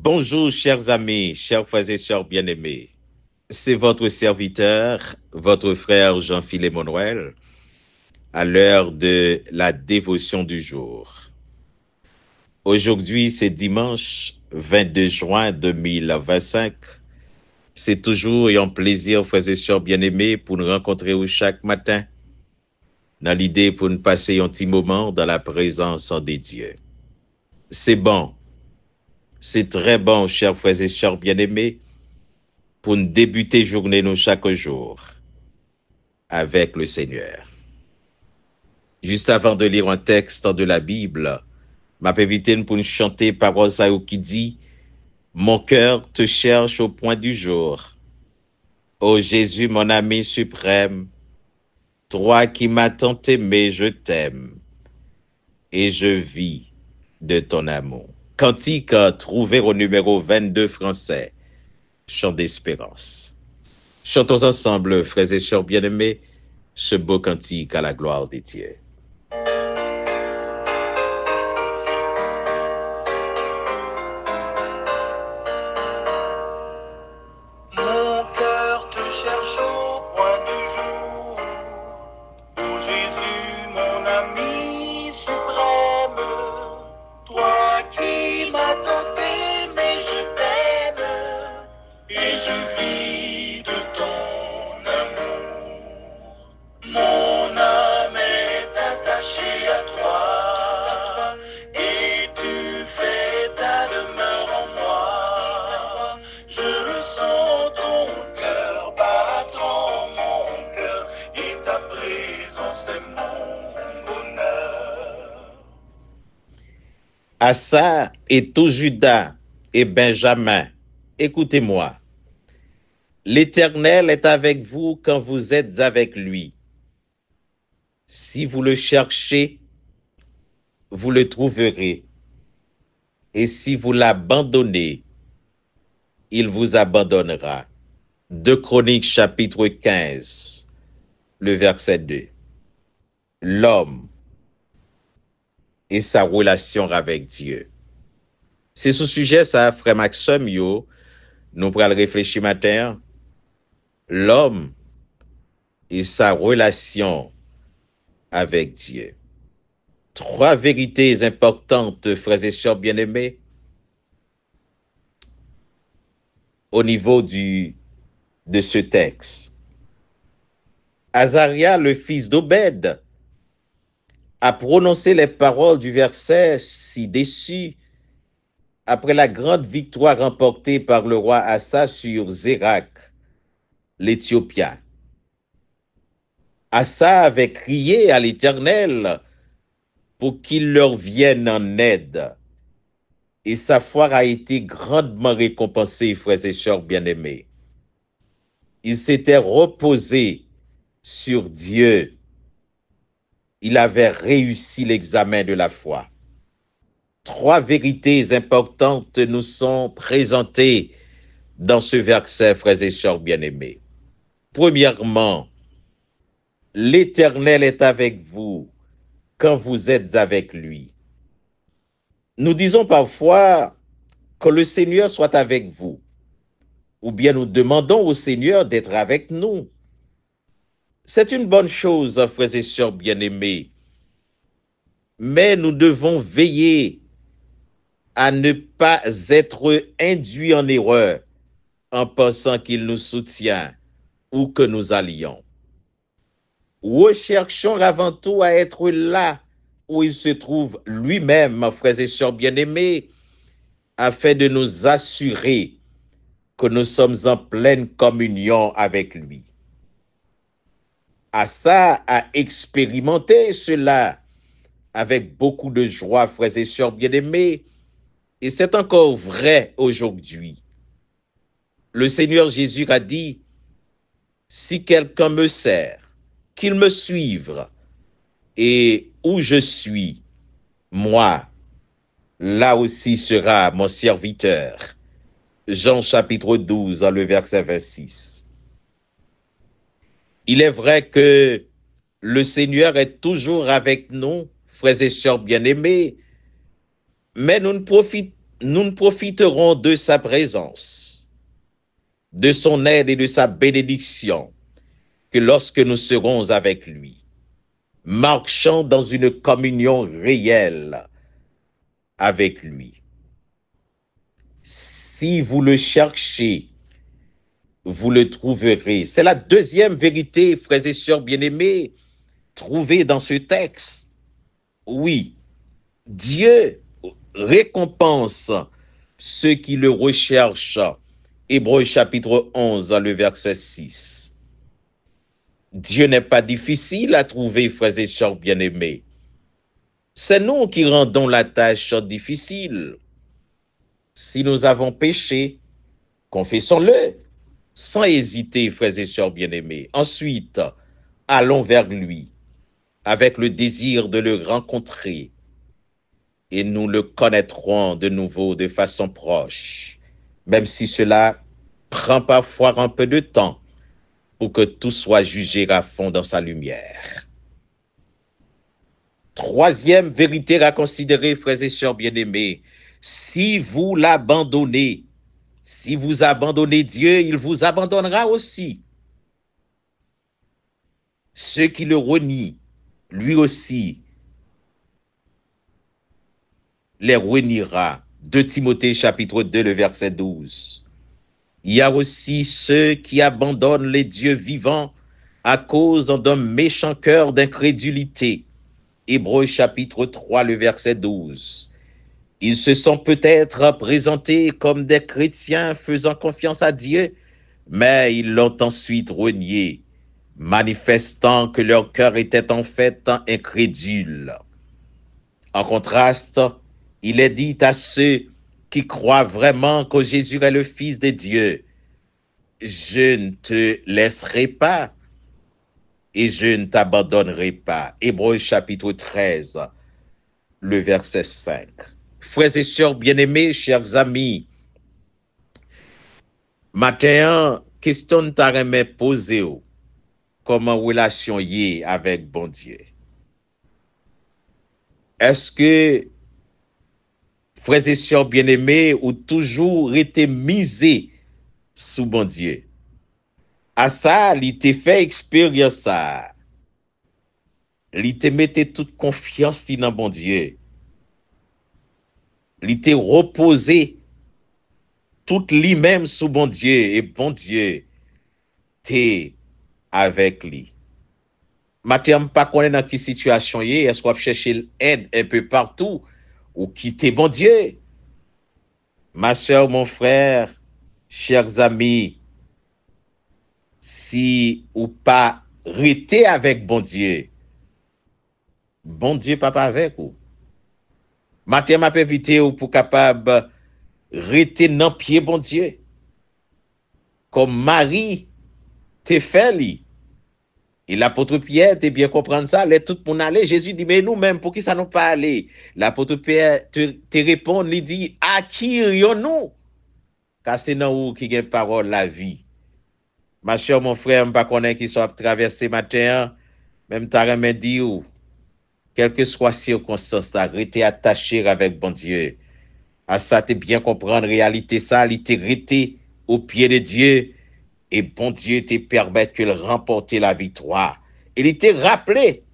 Bonjour, chers amis, chers frères et sœurs bien-aimés. C'est votre serviteur, votre frère Jean-Philip Emmanuel, à l'heure de la dévotion du jour. Aujourd'hui, c'est dimanche 22 juin 2025. C'est toujours un plaisir, frères et sœurs bien-aimés, pour nous rencontrer chaque matin, dans l'idée pour nous passer un petit moment dans la présence des dieux. C'est bon. C'est très bon, chers frères et sœurs bien-aimés, pour nous débuter journée nous chaque jour avec le Seigneur. Juste avant de lire un texte de la Bible, m'a invité pour nous chanter parole qui dit « Mon cœur te cherche au point du jour. Ô Jésus, mon ami suprême, toi qui m'as tant aimé, je t'aime, et je vis de ton amour. » Cantique trouvé au numéro 22 français, Chant d'espérance. Chantons ensemble, frères et sœurs bien-aimés, ce beau cantique à la gloire des dieux. Mon cœur te cherche au point du jour. Ô Jésus, mon ami suprême, toi qui m'as tant aimé, je t'aime, et je vis de ton amour. Mon âme est attachée à toi, et tu fais ta demeure en moi. Je sens ton cœur battre en mon cœur, et ta présence est mon bonheur. Assa et tout Judas et Benjamin, écoutez-moi. L'Éternel est avec vous quand vous êtes avec lui. Si vous le cherchez, vous le trouverez. Et si vous l'abandonnez, il vous abandonnera. 2 Chroniques chapitre 15, le verset 2. L'homme et sa relation avec Dieu. C'est ce sujet, ça, frère Maxime, nous pourrons réfléchir matin. L'homme et sa relation avec Dieu. 3 vérités importantes, frères et sœurs bien-aimés, au niveau de ce texte. Azaria, le fils d'Obed, a prononcé les paroles du verset ci-dessus après la grande victoire remportée par le roi Assa sur Zérak, l'Éthiopien. Assa avait crié à l'Éternel pour qu'il leur vienne en aide. Et sa foi a été grandement récompensée, frères et sœurs bien-aimés. Il s'était reposé sur Dieu. Il avait réussi l'examen de la foi. 3 vérités importantes nous sont présentées dans ce verset, frères et sœurs bien-aimés. Premièrement, l'Éternel est avec vous quand vous êtes avec lui. Nous disons parfois que le Seigneur soit avec vous, ou bien nous demandons au Seigneur d'être avec nous. C'est une bonne chose, frères et sœurs bien-aimés, mais nous devons veiller à ne pas être induits en erreur en pensant qu'il nous soutient ou que nous allions. Recherchons avant tout à être là où il se trouve lui-même, frères et sœurs bien-aimés, afin de nous assurer que nous sommes en pleine communion avec lui. Assa a expérimenté cela avec beaucoup de joie, frères et sœurs bien-aimés, et c'est encore vrai aujourd'hui. Le Seigneur Jésus a dit, « Si quelqu'un me sert, qu'il me suive, et où je suis, moi, là aussi sera mon serviteur. » Jean chapitre 12, le verset 26. Il est vrai que le Seigneur est toujours avec nous, frères et sœurs bien-aimés, mais nous nous ne profiterons de sa présence, de son aide et de sa bénédiction que lorsque nous serons avec lui, marchant dans une communion réelle avec lui. Si vous le cherchez, vous le trouverez. C'est la deuxième vérité, frères et sœurs bien-aimés, trouvée dans ce texte. Oui, Dieu récompense ceux qui le recherchent. Hébreux chapitre 11, le verset 6. Dieu n'est pas difficile à trouver, frères et sœurs bien-aimés. C'est nous qui rendons la tâche difficile. Si nous avons péché, confessons-le, sans hésiter, frères et sœurs bien-aimés. Ensuite, allons vers lui, avec le désir de le rencontrer, et nous le connaîtrons de nouveau de façon proche, même si cela prend parfois un peu de temps pour que tout soit jugé à fond dans sa lumière. Troisième vérité à considérer, frères et sœurs bien-aimés, si vous l'abandonnez, si vous abandonnez Dieu, il vous abandonnera aussi. Ceux qui le renient, lui aussi, les reniera. 2 Timothée chapitre 2, le verset 12. Il y a aussi ceux qui abandonnent les dieux vivants à cause d'un méchant cœur d'incrédulité. Hébreux chapitre 3, le verset 12. Ils se sont peut-être présentés comme des chrétiens faisant confiance à Dieu, mais ils l'ont ensuite renié, manifestant que leur cœur était en fait incrédule. En contraste, il est dit à ceux qui croient vraiment que Jésus est le Fils de Dieu, « Je ne te laisserai pas et je ne t'abandonnerai pas. » Hébreux chapitre 13, le verset 5. Frères et sœurs bien-aimés, chers amis, matin, question t'a remis posée comme en relation y est avec bon Dieu. Est-ce que, frères et sœurs bien-aimés, ou toujours été misé sous bon Dieu? À ça, il t'a fait expérience ça. Il t'a mettait toute confiance dans bon Dieu. Il t'a reposé tout lui-même sous bon Dieu et bon Dieu t'es avec lui. Maintenant, pas connaît dans quelle situation y est, est-ce qu'on va chercher l'aide un peu partout ou quitter bon Dieu? Ma soeur, mon frère, chers amis, si ou pas rester avec bon Dieu pas avec vous. Maintenant, m'a invité ou pour capable rester dans pied bon Dieu. Comme Marie te fait li. Et l'apôtre Pierre, t'es bien comprendre ça, les tout pour aller. Jésus dit, mais nous-mêmes, pour qui ça nous pas aller? L'apôtre Pierre te répond, il dit, à qui irions-nous? Car c'est dans où qui gagne parole la vie. Ma chère, mon frère, je ne sais pas qui soit traversé matin, même t'as remis dit ou, quelle que soit circonstance, t'as été attaché avec bon Dieu. À ça, t'es bien comprendre réalité ça, il t'est resté au pied de Dieu. Et bon Dieu te permet de remporter la victoire. Il t'a rappelé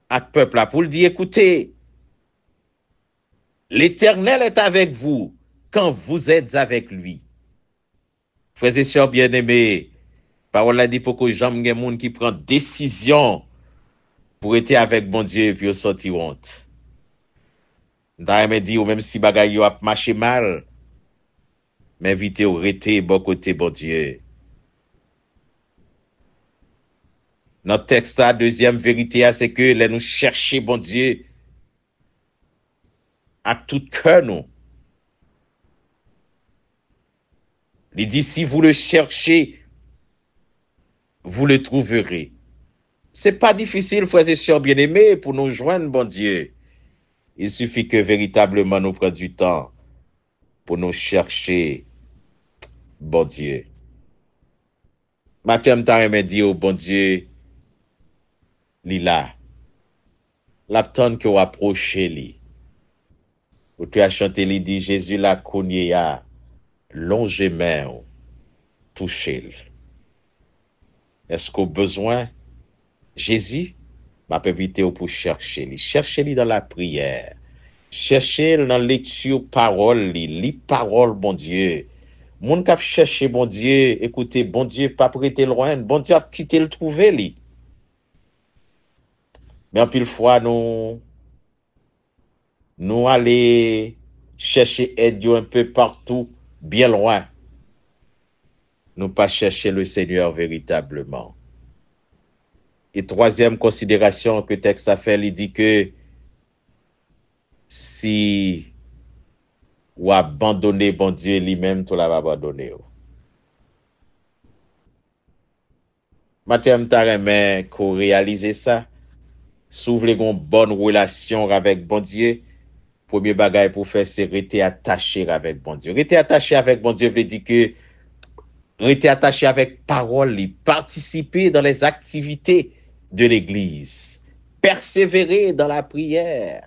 à peuple là pour le dire, écoutez, l'Éternel est avec vous quand vous êtes avec lui. Frères et sœurs bien-aimés, parole a dit pour que j'aime les gens qui prennent décision pour être avec bon Dieu et puis sortir honte. D'ailleurs, dit, ou même si bagaille a marché mal, mais vite ou rester bon côté bon Dieu. Notre texte, la deuxième vérité, c'est que là, nous chercher bon Dieu à tout cœur, nous. Il dit, si vous le cherchez, vous le trouverez. C'est pas difficile, frères et sœurs bien-aimés, pour nous joindre, bon Dieu. Il suffit que véritablement nous prenions du temps pour nous chercher, bon Dieu. Matin, t'as remis dit au bon Dieu, li là. L'attente que vous approchez li. Ou tu as chanté, il dit, Jésus la kounye ya, longe main, touché. Est-ce qu'au besoin, Jésus m'a invité pour chercher lui. Chercher-lui dans la prière. Chercher dans la lecture parole, li parole, bon Dieu. Moun kap chercher, bon Dieu, écoutez, bon Dieu, pas prêter loin, bon Dieu a quitté le trouver, li. Mais en pile fois, nous aller chercher aide un peu partout, bien loin. Nous pas chercher le Seigneur véritablement. Et troisième considération que le texte a fait, il dit que si ou abandonner bon Dieu lui-même, tu l'as abandonné. Maintenant, tu as qu'on réalise ça. S'ouvre une bonne relation avec bon Dieu. Premier bagage pour faire, c'est rester attaché avec bon Dieu. Rester attaché avec bon Dieu veut dire que rester attaché avec parole, participer dans les activités de l'Église, persévérer dans la prière.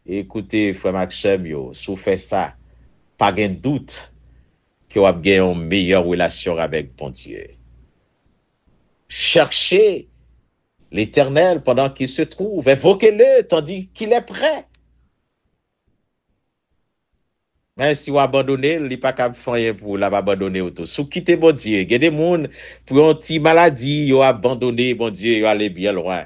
Écoutez, frère Maxime, si vous faites ça, pas de doute que vous avez une meilleure relation avec bon Dieu. Cherchez l'Éternel pendant qu'il se trouve, invoquez-le tandis qu'il est prêt. Mais si vous abandonnez, il n'est pas capable de faire rien pour l'abandonner autour. Si vous quittez bon Dieu, il y a des gens pour une petite maladie, vous abandonné bon Dieu, vous allez bien loin.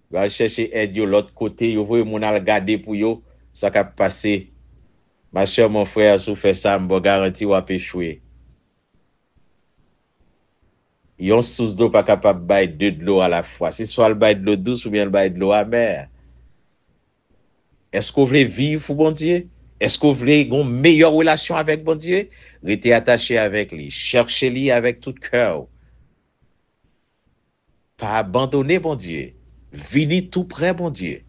Vous allez chercher aide de l'autre côté, vous voyez mon regarder pour vous, ça va passer. Ma soeur, mon frère, si vous faites ça, je vous garantis vous allez échouer. Il y a une source d'eau pas capable de bailler deux de l'eau à la fois. C'est soit le bail de l'eau douce ou bien le bail de l'eau amère. Est-ce que vous voulez vivre pour bon Dieu? Est-ce que vous voulez une meilleure relation avec bon Dieu? Restez attaché avec lui. Cherchez-lui avec tout cœur. Pas abandonner bon Dieu. Venez tout près bon Dieu.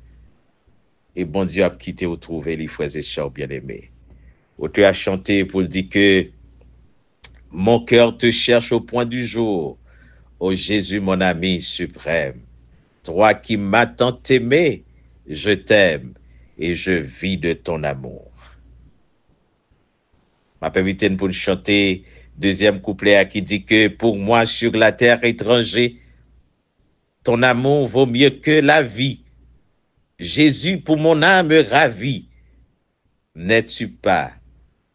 Et bon Dieu a quitté ou trouvé les frères et sœurs bien-aimés. Ou tu as chanté pour dire que mon cœur te cherche au point du jour. Ô Jésus, mon ami suprême. Toi qui m'as tant aimé, je t'aime et je vis de ton amour. Ma permettez pour chanter deuxième couplet qui dit que pour moi sur la terre étranger, ton amour vaut mieux que la vie. Jésus pour mon âme ravie, n'es-tu pas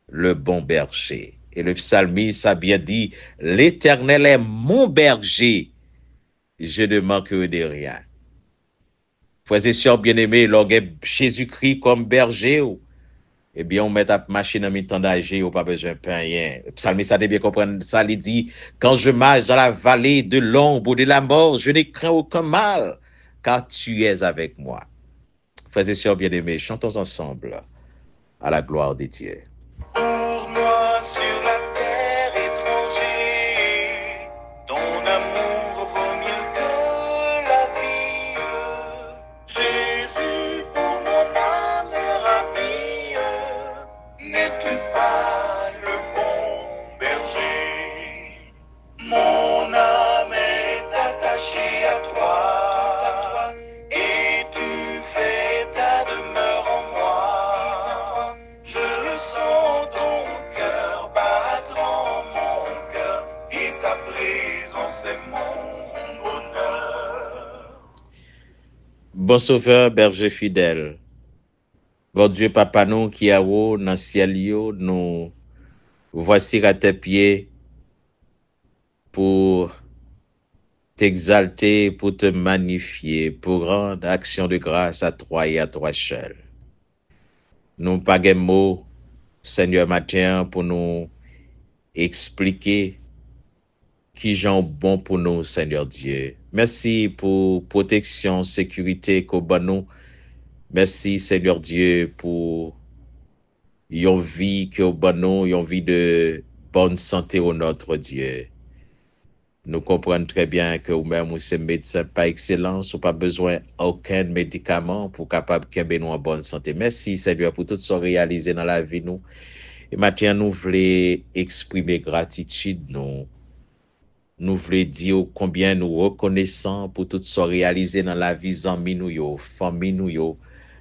le bon berger? Et le psalmiste a bien dit, l'Éternel est mon berger, je ne manquerai de rien. Frères et sœurs bien-aimés, lorsque Jésus-Christ comme berger, eh bien, on met la machine en mi-temps d'âge, on pas besoin de rien. Le psalmiste a bien comprendre ça, il dit, quand je marche dans la vallée de l'ombre de la mort, je ne crains aucun mal, car tu es avec moi. Frères et sœurs bien-aimés, chantons ensemble à la gloire de Dieu. Pour moi sur la terre étranger, ton amour vaut mieux que la vie. Jésus pour mon âme ravie, n'es-tu pas le bon berger? Mon âme est attachée à toi, et tu fais ta demeure en moi. Je sens ton cœur battre en mon cœur, et ta présence est mon bonheur. Bon sauveur, berger fidèle, bon Dieu, papa nous qui a haut dans le ciel, nous voici à tes pieds pour t'exalter, pour te magnifier, pour rendre action de grâce à toi et à toi seul. Nous pas de mots, Seigneur, matin, pour nous expliquer qui sont bon pour nous, Seigneur Dieu. Merci pour protection, sécurité qu'on donne nous. Merci, Seigneur Dieu, pour une vie que nous nous, une vie de bonne santé au notre Dieu. Nous comprenons très bien que vous-même, vous êtes médecin par excellence, vous n'avez pas besoin d'aucun médicament pour capable de nous en bonne santé. Merci, Seigneur, pour tout ce réalisé dans la vie, nous. Et maintenant, nous voulons exprimer gratitude, nous. Nous voulons dire combien nous reconnaissons pour tout ce réalisé dans la vie, amis nous, famille nous,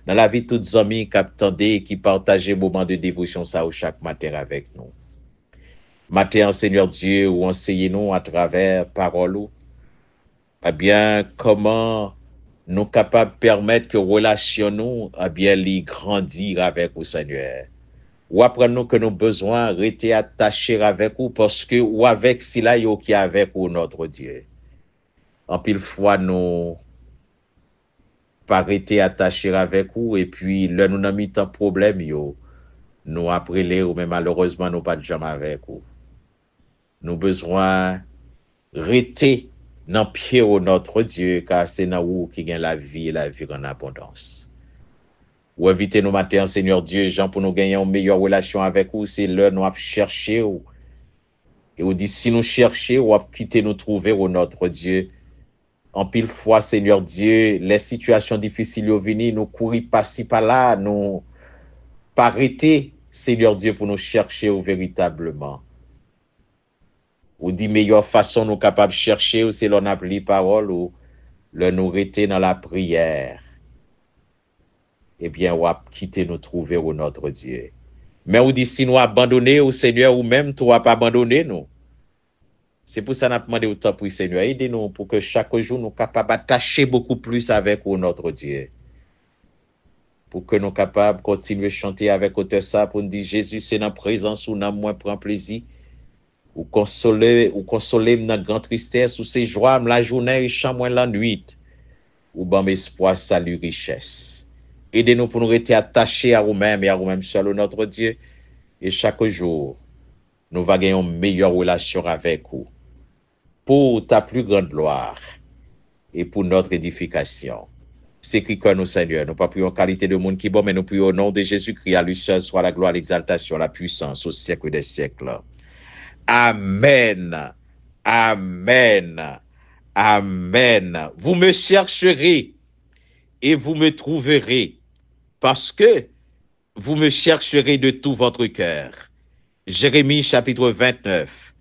dans la vie de toutes les amis qui attendaient, qui partageaient moments de dévotion ça au chaque matin avec nous. Matin, Seigneur Dieu, ou enseignez-nous à travers parole, eh bien, comment nous capables de permettre que relation nous, eh bien, les grandir avec vous, Seigneur. Ou apprendre que nous besoin rester attachés avec vous parce que, ou avec cela, yo qui est avec vous, notre Dieu. En pile fois, nous, pas rester attachés avec vous et puis, là, nous n'avons mis tant de problème, yo. Nous appelons, ou mais malheureusement, nous pas de jamais avec vous. Nous besoin rester dans le pied de notre Dieu, car c'est dans vous qui gagne la vie et la vie en abondance. Ou invitez nous matin, Seigneur Dieu, Jean, pour nous gagner une meilleure relation avec vous, c'est l'heure nous chercher. Et on dit, si nous chercher, ou quitter nous trouver, au notre Dieu. En pile fois, Seigneur Dieu, les situations difficiles au venir, nous courir par-ci par-là, nous pas arrêter, Seigneur Dieu, pour nous chercher véritablement. Ou dit meilleure façon nous capables de chercher, ou c'est l'on appelle parole, ou le nous rester dans la prière. Eh bien, ou à quitter nous trouver au notre Dieu. Mais ou dit si nous abandonner au Seigneur, ou même toi pas abandonner nous. C'est pour ça qu'on a demandé au temps pour le Seigneur. Aidez-nous pour que chaque jour nous capables d'attacher beaucoup plus avec notre Dieu. Pour que nous capables de continuer à chanter avec auteur ça, pour nous dire Jésus, c'est dans la présence où nous moins prend plaisir. Ou consoler dans grande tristesse, ou c'est joie, la journée et chambre la nuit. Ou bon espoir, salut, richesse. Aidez-nous pour nous rester attachés à nous-mêmes et à nous-mêmes seul, notre Dieu. Et chaque jour, nous va gagner une meilleure relation avec vous. Pour ta plus grande gloire et pour notre édification. C'est qui que nous, Seigneur. Nous pas prions en qualité de monde qui est bon, mais nous prions au nom de Jésus-Christ. À lui seul soit la gloire, l'exaltation, la puissance au siècle des siècles. Amen. Amen. Amen. Vous me chercherez et vous me trouverez parce que vous me chercherez de tout votre cœur. Jérémie chapitre 29,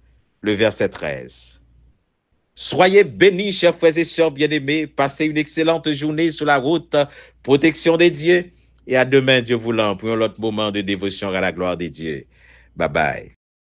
le verset 13. Soyez bénis, chers frères et sœurs bien-aimés. Passez une excellente journée sur la route. Protection des dieux. Et à demain, Dieu voulant, pour un autre moment de dévotion à la gloire des dieux. Bye bye.